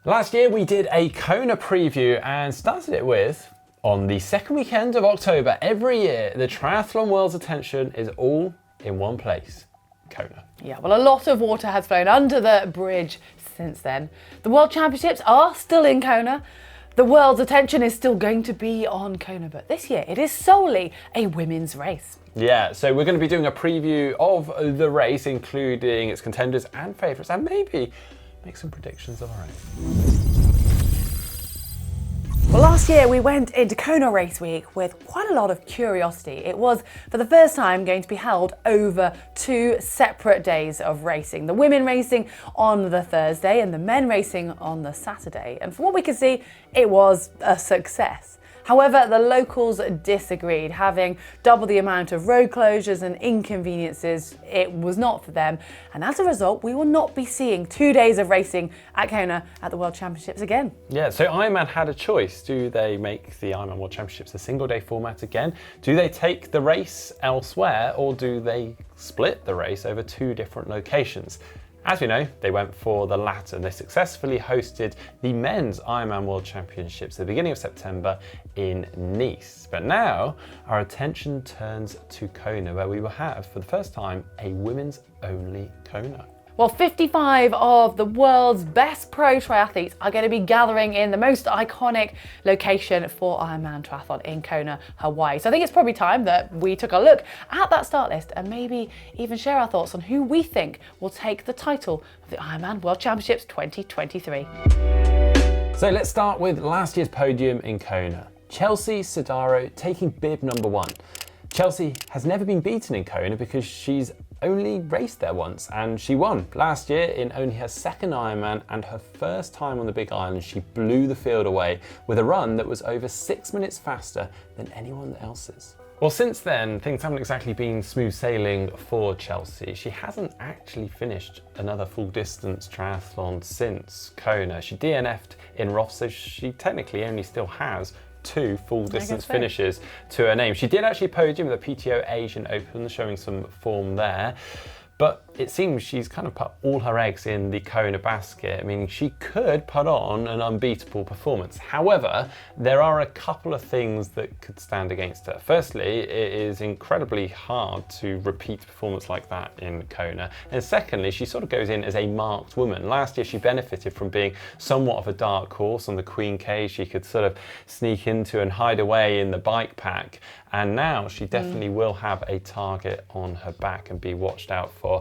Last year we did a Kona preview and started it with, on the second weekend of October every year, the triathlon world's attention is all in one place, Kona. Yeah, well, a lot of water has flown under the bridge since then. The World Championships are still in Kona. The world's attention is still going to be on Kona, but this year it is solely a women's race. Yeah, so we're going to be doing a preview of the race, including its contenders and favourites, and maybe make some predictions of our own. Well, last year we went into Kona Race Week with quite a lot of curiosity. It was, for the first time, going to be held over 2 separate days of racing. The women racing on the Thursday and the men racing on the Saturday. And from what we could see, it was a success. However, the locals disagreed. Having double the amount of road closures and inconveniences, it was not for them. And as a result, we will not be seeing 2 days of racing at Kona at the World Championships again. Yeah, so Ironman had a choice. Do they make the Ironman World Championships a single day format again? Do they take the race elsewhere, or do they split the race over 2 different locations? As we know, they went for the latter, and they successfully hosted the men's Ironman World Championships at the beginning of September in Nice. But now our attention turns to Kona, where we will have, for the first time, a women's only Kona. Well, 55 of the world's best pro triathletes are going to be gathering in the most iconic location for Ironman Triathlon in Kona, Hawaii. So I think it's probably time that we took a look at that start list and maybe even share our thoughts on who we think will take the title of the Ironman World Championships 2023. So let's start with last year's podium in Kona. Chelsea Sodaro taking bib number 1. Chelsea has never been beaten in Kona because she's only raced there once, and she won last year in only her second Ironman and her first time on the Big Island. She blew the field away with a run that was over 6 minutes faster than anyone else's. Well, since then, things haven't exactly been smooth sailing for Chelsea. She hasn't actually finished another full distance triathlon since Kona. She DNF'd in Roth, so she technically only still has 2 full distance finishes to her name. She did actually podium at the PTO Asian Open, showing some form there. But it seems she's kind of put all her eggs in the Kona basket. I mean, she could put on an unbeatable performance. However, there are a couple of things that could stand against her. Firstly, it is incredibly hard to repeat a performance like that in Kona. And secondly, she sort of goes in as a marked woman. Last year, she benefited from being somewhat of a dark horse on the Queen K. She could sort of sneak into and hide away in the bike pack. And now she definitely will have a target on her back and be watched out for.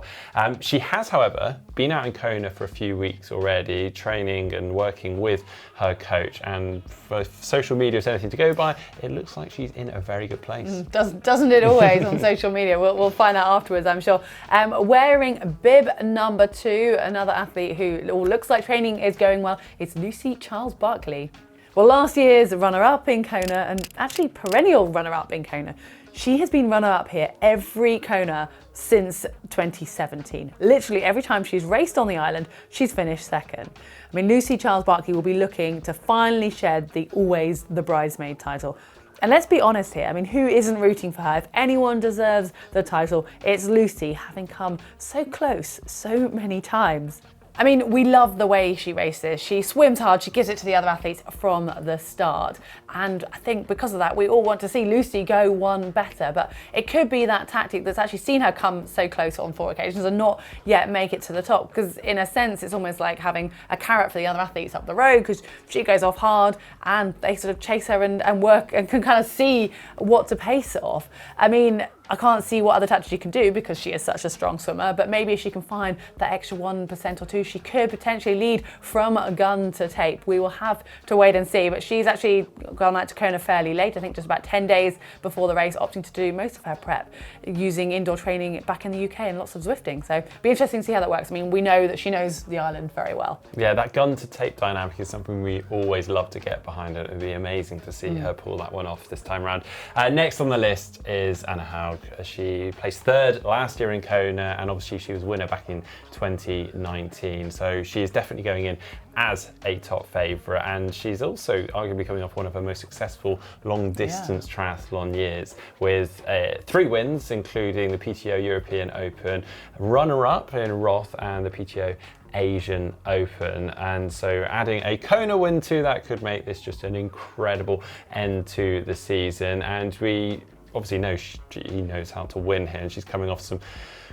She has, however, been out in Kona for a few weeks already, training and working with her coach. And for social media is anything to go by, it looks like she's in a very good place. Doesn't it always on social media? We'll find out afterwards, I'm sure. Wearing bib number 2, another athlete who looks like training is going well, it's Lucy Charles-Barclay. Well, last year's runner-up in Kona, and actually perennial runner-up in Kona, she has been runner-up here every Kona since 2017. Literally every time she's raced on the island, she's finished second. I mean, Lucy Charles-Barclay will be looking to finally shed the always the bridesmaid title. And let's be honest here, I mean, who isn't rooting for her? If anyone deserves the title, it's Lucy, having come so close so many times. I mean, we love the way she races. She swims hard, she gives it to the other athletes from the start. And I think because of that, we all want to see Lucy go one better. But it could be that tactic that's actually seen her come so close on 4 occasions and not yet make it to the top. Because in a sense, it's almost like having a carrot for the other athletes up the road, because she goes off hard and they sort of chase her and work and can kind of see what to pace off. I mean, I can't see what other tactics she can do because she is such a strong swimmer, but maybe if she can find that extra 1% or 2, she could potentially lead from gun to tape. We will have to wait and see, but she's actually gone out to Kona fairly late, I think just about 10 days before the race, opting to do most of her prep using indoor training back in the UK and lots of Zwifting. So it'll be interesting to see how that works. I mean, we know that she knows the island very well. Yeah, that gun to tape dynamic is something we always love to get behind. It would be amazing to see her pull that one off this time around. Next on the list is Haug. She placed 3rd last year in Kona, and obviously she was winner back in 2019. So she is definitely going in as a top favourite, and she's also arguably coming off one of her most successful long distance triathlon years with 3 wins, including the PTO European Open, runner-up in Roth and the PTO Asian Open. And so adding a Kona win to that could make this just an incredible end to the season. And we obviously know she knows how to win here, and she's coming off some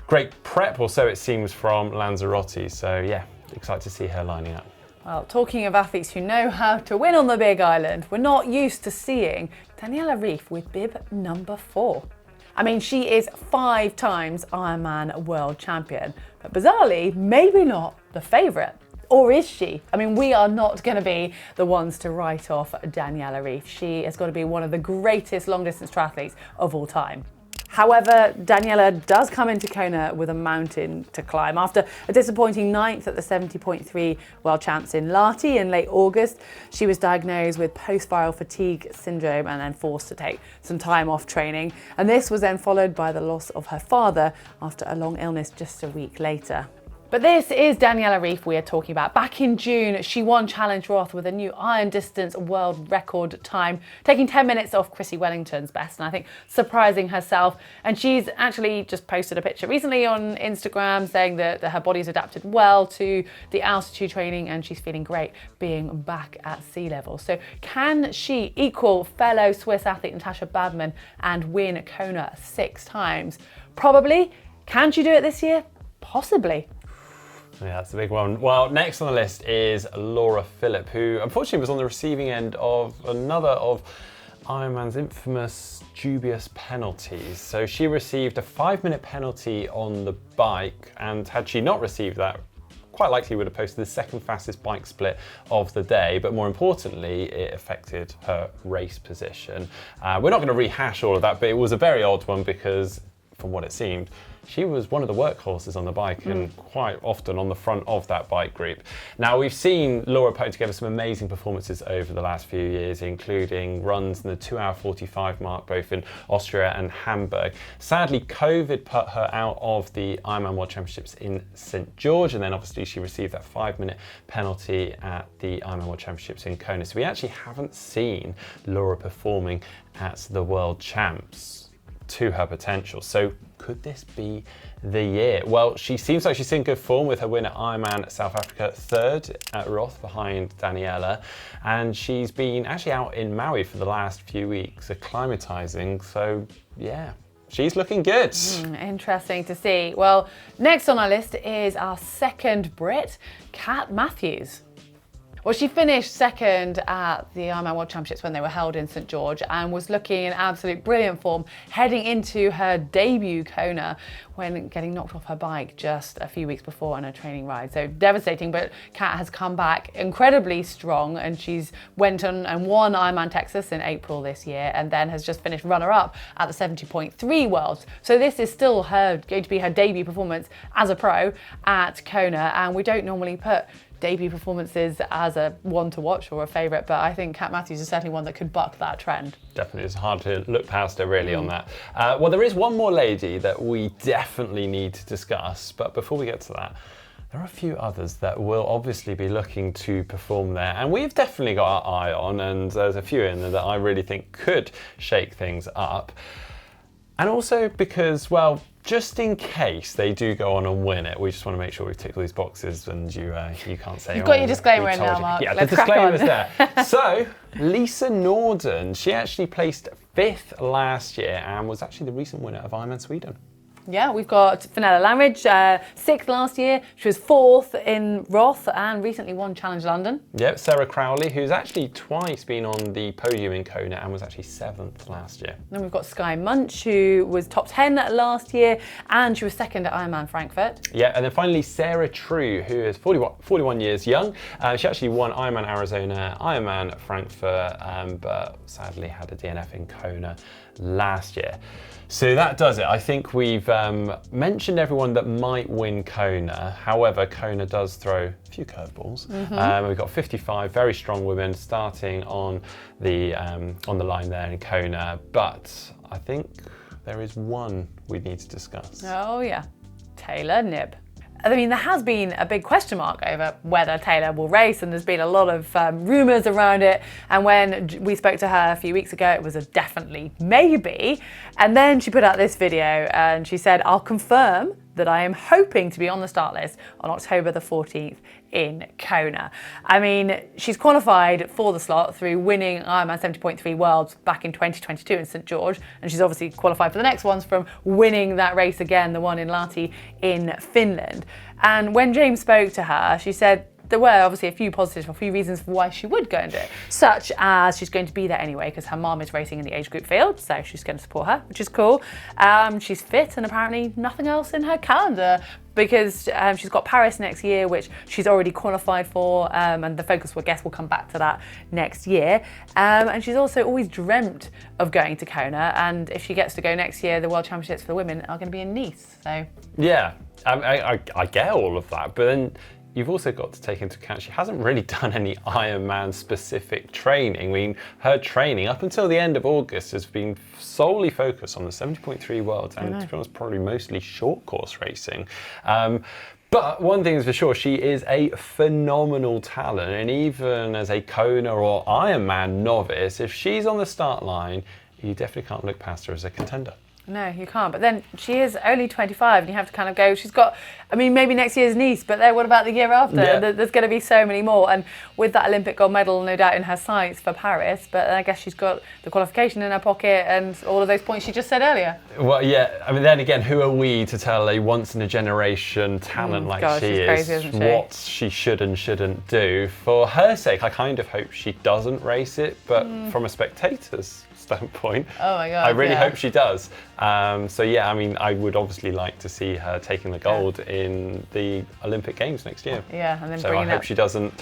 great prep, or so it seems, from Lanzarote. So yeah, excited to see her lining up. Well, talking of athletes who know how to win on the Big Island, we're not used to seeing Daniella Rhyf with bib number 4. I mean, she is 5 times Ironman World Champion, but bizarrely, maybe not the favourite. Or is she? I mean, we are not going to be the ones to write off Daniella Rhyf. She has got to be one of the greatest long-distance triathletes of all time. However, Daniella does come into Kona with a mountain to climb. After a disappointing 9th at the 70.3 World Champs in Lahti in late August, she was diagnosed with post-viral fatigue syndrome and then forced to take some time off training. And this was then followed by the loss of her father after a long illness just a week later. But this is Daniella Rhyf we are talking about. Back in June, she won Challenge Roth with a new iron distance world record time, taking 10 minutes off Chrissy Wellington's best, and I think surprising herself. And she's actually just posted a picture recently on Instagram saying that her body's adapted well to the altitude training and she's feeling great being back at sea level. So can she equal fellow Swiss athlete Natasha Badman and win Kona 6 times? Probably. Can she do it this year? Possibly. Yeah, that's a big one. Well, next on the list is Laura Philipp, who unfortunately was on the receiving end of another of Ironman's infamous dubious penalties. So she received a 5-minute penalty on the bike, and had she not received that, quite likely would have posted the second fastest bike split of the day, but more importantly, it affected her race position. We're not going to rehash all of that, but it was a very odd one because, from what it seemed, she was one of the workhorses on the bike and quite often on the front of that bike group. Now, we've seen Laura put together some amazing performances over the last few years, including runs in the 2 hour 45 mark, both in Austria and Hamburg. Sadly, COVID put her out of the Ironman World Championships in St. George, and then obviously she received that 5-minute penalty at the Ironman World Championships in Kona. So we actually haven't seen Laura performing at the World Champs to her potential. So could this be the year? Well, she seems like she's in good form with her win at Ironman South Africa, 3rd at Roth behind Daniella, and she's been actually out in Maui for the last few weeks acclimatizing. So yeah, she's looking good. Interesting to see. Well, next on our list is our second Brit, Kat Matthews. Well, she finished 2nd at the Ironman World Championships when they were held in St. George and was looking in absolute brilliant form heading into her debut Kona when getting knocked off her bike just a few weeks before on a training ride. So devastating, but Kat has come back incredibly strong, and she's went on and won Ironman Texas in April this year, and then has just finished runner-up at the 70.3 Worlds. So this is still going to be her debut performance as a pro at Kona, and we don't normally put debut performances as a one to watch or a favourite, but I think Kat Matthews is certainly one that could buck that trend. Definitely, it's hard to look past her really on that. Well, there is one more lady that we definitely need to discuss, but before we get to that, there are a few others that will obviously be looking to perform there, and we've definitely got our eye on, and there's a few in there that I really think could shake things up. And also because, well, just in case they do go on and win it, we just want to make sure we've ticked all these boxes, and you can't say... You've got your disclaimer in now, Mark. Yeah, Let's the disclaimer's there. So, Lisa Norden, she actually placed 5th last year and was actually the recent winner of Ironman Sweden. Yeah, we've got Fenella Lamridge, 6th last year. She was 4th in Roth and recently won Challenge London. Yep, Sarah Crowley, who's actually twice been on the podium in Kona and was actually 7th last year. Then we've got Skye Munch, who was top 10 last year, and she was 2nd at Ironman Frankfurt. Yeah, and then finally Sarah True, who is 41 years young. She actually won Ironman Arizona, Ironman Frankfurt, but sadly had a DNF in Kona last year. So that does it. I think we've mentioned everyone that might win Kona. However, Kona does throw a few curveballs. We've got 55 very strong women starting on the line there in Kona, but I think there is one we need to discuss. Oh yeah, Taylor Knibb. I mean, there has been a big question mark over whether Taylor will race, and there's been a lot of rumours around it. And when we spoke to her a few weeks ago, it was a definitely maybe. And then she put out this video and she said, "I'll confirm that I am hoping to be on the start list on October the 14th in Kona. I mean, she's qualified for the slot through winning Ironman 70.3 Worlds back in 2022 in St George, and she's obviously qualified for the next ones from winning that race again, the one in Lahti in Finland. And when James spoke to her, she said there were obviously a few positives, a few reasons for why she would go and do it, such as she's going to be there anyway because her mum is racing in the age group field, so she's going to support her, which is cool. She's fit and apparently nothing else in her calendar because she's got Paris next year, which she's already qualified for, and the focus, I guess, will come back to that next year. And she's also always dreamt of going to Kona, and if she gets to go next year, the World Championships for the women are going to be in Nice. So yeah, I get all of that, but then you've also got to take into account she hasn't really done any Ironman specific training. I mean, her training up until the end of August has been solely focused on the 70.3 Worlds and to be honest, probably mostly short course racing. But one thing is for sure, she is a phenomenal talent, and even as a Kona or Ironman novice, if she's on the start line, you definitely can't look past her as a contender. No, you can't. But then she is only 25 and you have to kind of go, she's got, I mean, maybe next year's Nice, but then what about the year after? Yeah. There's going to be so many more. And with that Olympic gold medal, no doubt in her sights for Paris, but I guess she's got the qualification in her pocket and all of those points she just said earlier. Well, yeah, I mean, then again, who are we to tell a once-in-a-generation talent like God, she she's is crazy, isn't she? what she should and shouldn't do? For her sake, I kind of hope she doesn't race it, but from a spectator's standpoint, Oh my God, I really yeah. hope she does. So yeah, I mean, I would obviously like to see her taking the gold in the Olympic Games next year. Yeah, and then So I bringing hope up she doesn't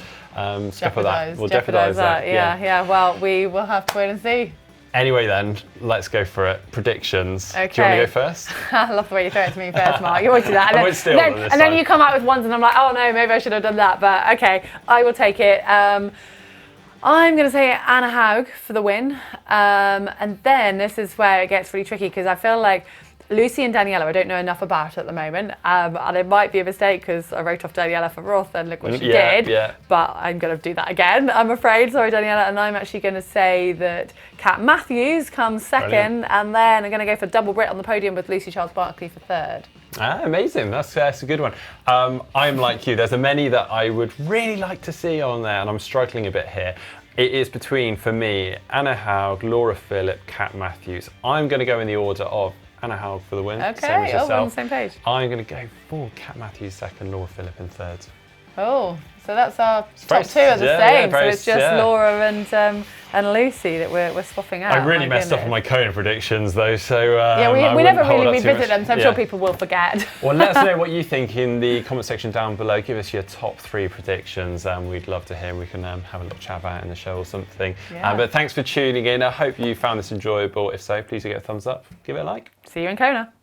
scupper that. We'll jeopardise that. that. Yeah. Well, we will have to wait and see. Anyway then, let's go for it. Predictions. Okay. Do you want to go first? I love the way you throw it to me first, Mark. You always do that. I won't steal them this and then time. you come out with ones and I'm like, oh no, maybe I should have done that. But okay, I will take it. I'm going to say Anna Haug for the win. And then this is where it gets really tricky because I feel like Lucy and Daniella, I don't know enough about at the moment. And it might be a mistake because I wrote off Daniella for Roth and look what she did. Yeah. But I'm going to do that again, I'm afraid. Sorry, Daniella. And I'm actually going to say that Kat Matthews comes second. Brilliant. And then I'm going to go for double Brit on the podium with Lucy Charles-Barclay for third. Amazing, that's a good one. I'm like you, there's a many that I would really like to see on there and I'm struggling a bit here. It is between, for me, Anna Haug, Laura Philipp, Kat Matthews. I'm going to go in the order of Anna Haug for the win, same as Okay, yourself. we're on the same page. I'm going to go for Kat Matthews second, Laura Philipp in third. Oh, so that's our very- top two are the yeah, same. very- So it's just yeah. Laura and Lucy that we're swapping out. I really My messed up on goodness. my Kona predictions though, so Yeah, I we wouldn't never hold really up too revisit much. them, so I'm sure people will forget. Well, let us know what you think in the comment section down below. Give us your top 3 predictions. We'd love to hear. We can have a little chat about it in the show or something. Yeah. But thanks for tuning in. I hope you found this enjoyable. If so, please do get a thumbs up. Give it a like. See you in Kona.